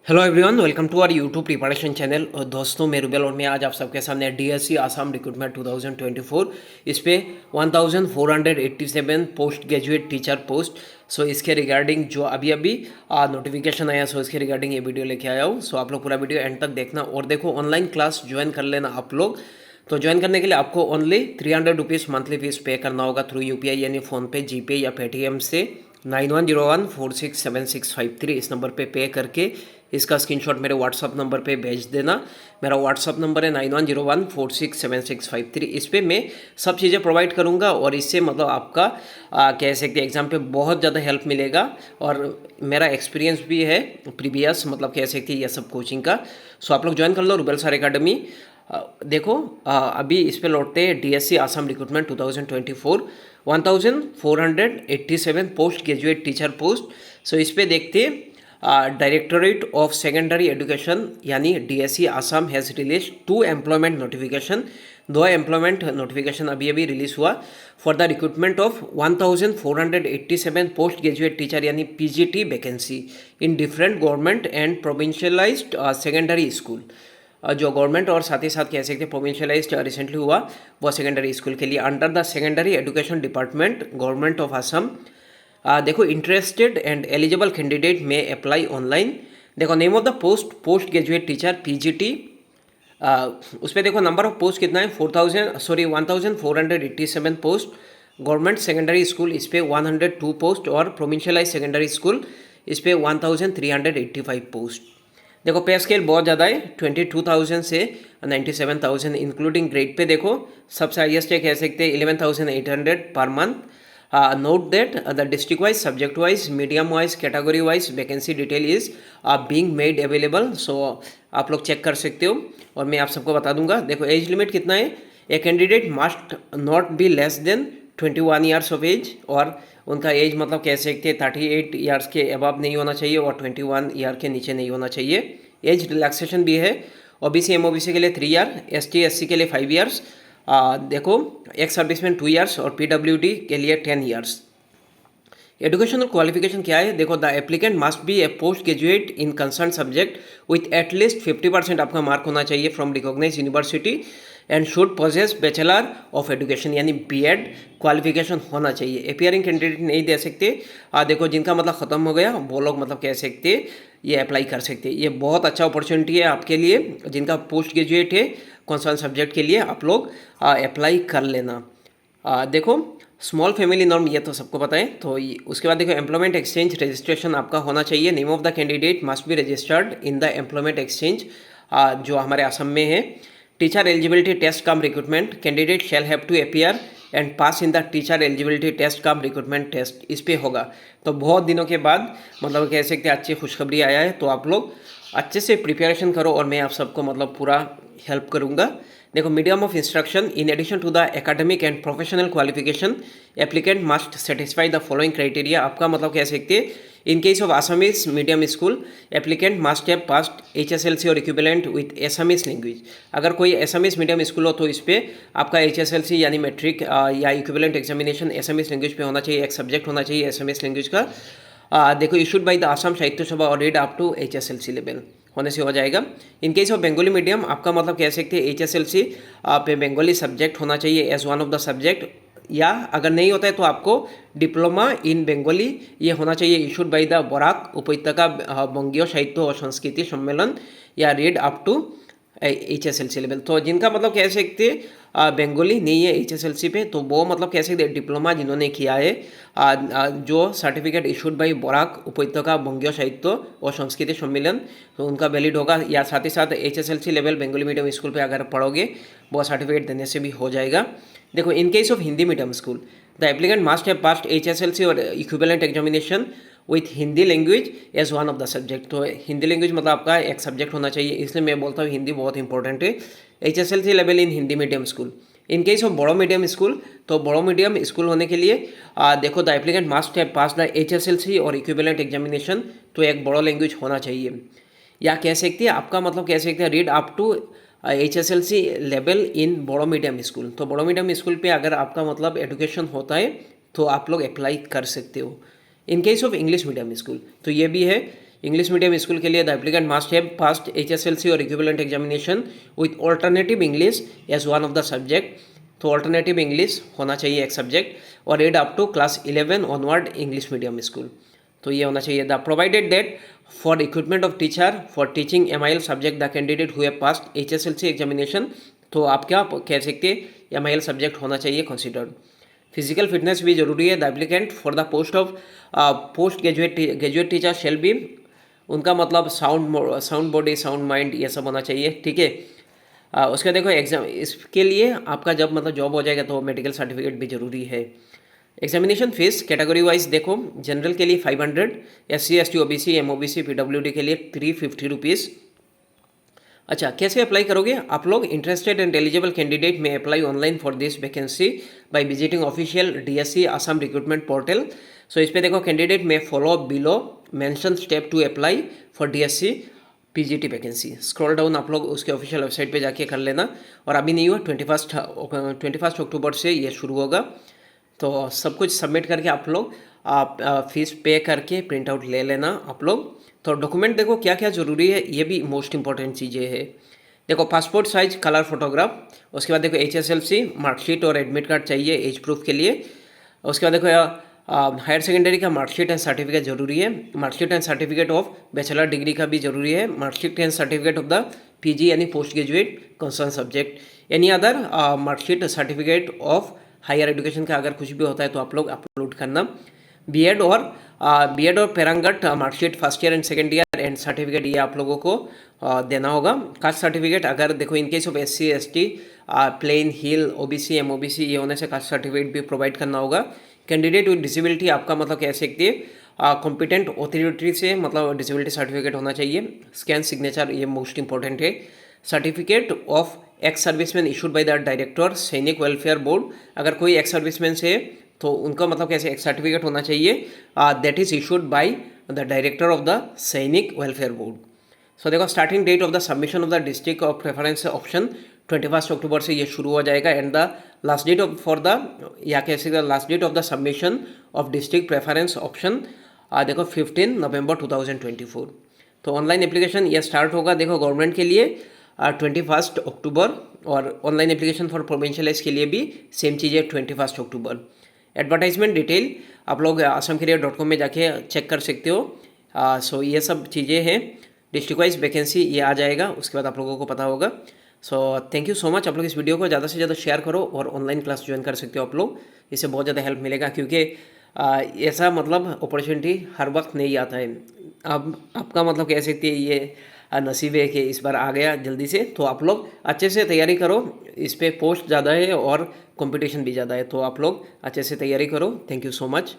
Hello everyone, welcome to our YouTube preparation channel. और दोस्तों, मैं रुबेल और मैं आज आप सबके सामने डीएससी आसाम रिक्रूटमेंट 2024 इस पे 1487 पोस्ट ग्रेजुएट टीचर पोस्ट। सो इसके रिगार्डिंग जो अभी अभी नोटिफिकेशन आया, सो इसके रिगार्डिंग ये वीडियो लेके आया हूँ। सो आप लोग पूरा वीडियो एंड तक देखना और देखो, ऑनलाइन क्लास ज्वाइन कर लेना आप लोग। तो ज्वाइन करने के लिए आपको ओनली 300 रुपीज़ मंथली फीस पे करना होगा थ्रू यूपीआई यानी फ़ोनपे, जीपे या पेटीएम से 9101467653 इस नंबर पे करके इसका स्क्रीनशॉट मेरे व्हाट्सअप नंबर पे भेज देना। मेरा व्हाट्सअप नंबर है 9101467653। इस पर मैं सब चीज़ें प्रोवाइड करूँगा और इससे मतलब आपका कह सकते हैं एग्ज़ाम पे बहुत ज़्यादा हेल्प मिलेगा। और मेरा एक्सपीरियंस भी है प्रीवियस, मतलब कह सकते हैं ये सब कोचिंग का। सो आप लोग ज्वाइन कर लो रुबेल सर एकेडमी। देखो, अभी इस पे लौटते हैं DSC Assam recruitment 2024 1487 post graduate teacher post. So इस पे देखते हैं डायरेक्टोरेट ऑफ सेकेंडरी एजुकेशन यानी DSC Assam has release 2 employment notification. 2 employment notification अभी अभी रिलीज हुआ for the recruitment of 1487 post graduate teacher यानी PGT vacancy in different government and provincialised secondary school. जो गवर्नमेंट और साथ ही साथ कह सकते हैं प्रोविंशियलाइज रिसेंटली हुआ वो सेकेंडरी स्कूल के लिए under the secondary education department government of Assam. देखो, interested and eligible candidate may apply online. देखो, name of the post graduate teacher PGT. उस पर देखो नंबर ऑफ पोस्ट कितना है 1487 पोस्ट। गवर्नमेंट सेकेंडरी स्कूल इस पे 102 पोस्ट और प्रोविंशियलाइज सेकेंडरी स्कूल इस पे 1385 पोस्ट। देखो, पे स्केल बहुत ज़्यादा है 22,000 से 97,000 इंक्लूडिंग ग्रेड पे देखो सबसे हाइएस्ट है कह सकते हैं 11,800 per month. Note that the district wise, subject wise, medium wise, category wise vacancy detail is being made available. So आप लोग चेक कर सकते हो और मैं आप सबको बता दूंगा। देखो, एज लिमिट कितना है, a candidate must not be less than 21 years of age. और उनका एज मतलब कह सकते हैं 38 ईयर्स के अबव नहीं होना चाहिए और 21 ईयर के नीचे नहीं होना चाहिए। एज रिलैक्सेशन भी है, ओबीसी एमओबीसी के लिए 3 ईयर, एसटी एससी के लिए 5 ईयर्स। देखो, एक्स सर्विसमैन 2 ईयर्स और पीडब्ल्यूडी के लिए 10 ईयर्स। एजुकेशनल क्वालिफिकेशन क्या है, देखो, the applicant must be a post graduate in concern subject with at least 50% आपका मार्क होना चाहिए from recognise university and should possess bachelor of education यानी बीएड क्वालिफिकेशन होना चाहिए। अपियरिंग कैंडिडेट नहीं दे सकते। देखो, जिनका मतलब ख़त्म हो गया वो लोग मतलब कह सकते ये अप्लाई कर सकते। ये बहुत अच्छा अपॉर्चुनिटी है आपके लिए, जिनका पोस्ट ग्रेजुएट है कंसर्न सब्जेक्ट के लिए आप लोग अप्लाई कर लेना। देखो, स्मॉल फैमिली नॉर्म ये तो सबको पता है। तो उसके बाद देखो, एम्प्लॉयमेंट एक्सचेंज रजिस्ट्रेशन आपका होना चाहिए। Name of the candidate must be registered in the employment exchange जो हमारे असम में है। Teacher eligibility test cum recruitment candidate shall have to appear and pass in the teacher eligibility test cum recruitment test इस पे होगा। तो बहुत दिनों के बाद मतलब कह सकते हैं अच्छी खुशखबरी आया है। तो आप लोग अच्छे से प्रिपरेशन करो और मैं आप सबको मतलब पूरा हेल्प करूँगा। देखो, medium of instruction in addition to the academic and professional qualification applicant must satisfy the following criteria. आपका मतलब कह सकते हैं in case of Assamese medium school applicant must have passed HSLC और इक्विवेलेंट विथ एसामीज लैंग्वेज। अगर कोई Assamese medium school हो तो इस पर आपका एचएसएलसी यानी मैट्रिक या इक्विवेलेंट एग्जामिनेशन एसामीज लैंग्वेज पे होना चाहिए। एक सब्जेक्ट होना चाहिए एसामीज लैंग्वेज का। देखो, issued by the Assam Sahitya Sabha और read up to HSLC level होने से हो जाएगा। In case of Bengali medium आपका मतलब कह सकते हैं एचएसएलसी पे बंगाली सब्जेक्ट होना चाहिए as one of the subject, या अगर नहीं होता है तो आपको डिप्लोमा इन बंगाली ये होना चाहिए इशूड बाय द बराक उपत्यका बंगीय साहित्य और संस्कृति सम्मेलन या read up to HSLC level. तो जिनका मतलब कह सकते बंगाली नहीं है एचएसएलसी पे तो वो मतलब कह सकते डिप्लोमा जिन्होंने किया है जो सर्टिफिकेट इशूड बाई बराक उपत्यका बंगीय साहित्य और संस्कृति सम्मेलन, तो उनका वैलिड होगा। या साथ ही साथ HSLC level Bengali medium school पे अगर पढ़ोगे वो सर्टिफिकेट देने से भी हो जाएगा। देखो, in case of Hindi medium school the applicant must have passed HSLC और equivalent examination with Hindi language as one of the subject. तो हिंदी लैंग्वेज मतलब आपका एक सब्जेक्ट होना चाहिए, इसलिए मैं बोलता हूँ हिंदी बहुत इंपॉर्टेंट है। HSLC level in Hindi medium school. In case of बड़ो मीडियम स्कूल, तो बड़ो मीडियम स्कूल होने के लिए देखो the applicant must have pass the HSLC और इक्विवेलेंट एग्जामिनेशन, तो एक बड़ो लैंग्वेज होना चाहिए। या कह सकते हैं आपका मतलब कह सकते हैं read up to HSLC level in Bodo medium school. तो बड़ो मीडियम स्कूल पे अगर आपका मतलब एजुकेशन होता है तो आप लोग अप्लाई कर सकते हो। In case of English medium school तो ये भी है, इंग्लिश मीडियम स्कूल के लिए the applicant must have passed HSLC और equivalent examination with alternative English as one of the subject. तो ऑल्टरनेटिव इंग्लिश होना चाहिए एक सब्जेक्ट, और and up to class 11 onward English medium school. तो ये होना चाहिए। The provided that for equipment of teacher for teaching MIL subject the candidate who have passed HSLC examination. तो आप क्या कह सकते हैं, MIL सब्जेक्ट होना चाहिए कंसिडर्ड। फिजिकल फिटनेस भी जरूरी है। The applicant for the post of post graduate teacher shall be, उनका मतलब साउंड बॉडी साउंड माइंड ये सब होना चाहिए, ठीक है। उसके देखो एग्जाम, इसके लिए आपका जब मतलब जॉब हो जाएगा तो मेडिकल सर्टिफिकेट भी जरूरी है। एग्जामिनेशन फीस कैटेगरी वाइज देखो, जनरल के लिए 500, SC ST OBC MOBC PWD के लिए 350 रुपीज़। अच्छा, कैसे अप्लाई करोगे आप लोग? Interested and eligible candidate may apply online for this vacancy by visiting official DSC Assam recruitment portal. So इस पे देखो, candidate may follow below mention step to apply for DSC PGT vacancy. Scroll down आप लोग उसके official website पे जाके कर लेना। और अभी नहीं हुआ, 21 अक्टूबर से ये शुरू होगा। तो सब कुछ सबमिट करके आप लोग फीस पे करके प्रिंट आउट ले लेना आप लोग। तो डॉक्यूमेंट देखो क्या क्या ज़रूरी है, ये भी मोस्ट इंपॉर्टेंट चीज़ें हैं। देखो, पासपोर्ट साइज कलर फोटोग्राफ, उसके बाद देखो HSLC मार्कशीट और एडमिट कार्ड चाहिए एज प्रूफ के लिए। उसके बाद देखो हायर सेकेंडरी का मार्कशीट एंड सर्टिफिकेट जरूरी है। Marksheet and certificate of bachelor degree का भी जरूरी है। Marksheet and certificate of the PG यानी post graduate concern subject. Any other marksheet certificate of higher education का अगर कुछ भी होता है तो आप लोग अपलोड करना। बीएड और पैरांगट marksheet first year and second year and certificate ये आप लोगों को देना होगा। कास्ट सर्टिफिकेट अगर देखो in case of SC ST plain hill OBC MOBC ये होने से कास्ट सर्टिफिकेट भी प्रोवाइड करना होगा। कैंडिडेट विद डिसेबिलिटी आपका मतलब कह सकते हैं कॉम्पिटेंट ऑथोरिटी से मतलब डिसेबिलिटी सर्टिफिकेट होना चाहिए। स्कैन सिग्नेचर ये मोस्ट इंपॉर्टेंट है। Certificate of ex serviceman issued by the director सैनिक वेलफेयर बोर्ड, अगर कोई एक्स सर्विसमैन से तो उनका मतलब कैसे एक सर्टिफिकेट होना चाहिए that is issued by the director of the Sainik welfare board. So देखो, starting date of the submission of the district of preference option 21 अक्टूबर से ये शुरू हो जाएगा। And the last date of for the या कैसे the last date of the submission of district preference option देखो 15 नवंबर 2024। तो ऑनलाइन एप्लीकेशन ये स्टार्ट होगा देखो गवर्नमेंट के लिए 21 अक्टूबर, और ऑनलाइन एप्लीकेशन फॉर प्रोविंशियलाइज के लिए भी सेम चीज़ है 21 अक्टूबर। एडवर्टाइजमेंट डिटेल आप लोग assamcareer.com में जाके चेक कर सकते हो। सो ये सब चीज़ें हैं। डिस्ट्रिक्ट वाइज वैकेंसी ये आ जाएगा, उसके बाद आप लोगों को पता होगा। So thank you so much. आप लोग इस वीडियो को ज़्यादा से ज़्यादा शेयर करो और ऑनलाइन क्लास ज्वाइन कर सकते हो आप लोग, इससे बहुत ज़्यादा हेल्प मिलेगा, क्योंकि ऐसा मतलब अपॉर्चुनिटी हर वक्त नहीं आता है। अब आपका मतलब कह सकते हैं ये नसीब है कि इस बार आ गया जल्दी से। तो आप लोग अच्छे से तैयारी करो, इस पर पोस्ट ज़्यादा है और कंपटीशन भी ज़्यादा है, तो आप लोग अच्छे से तैयारी करो। Thank you so much.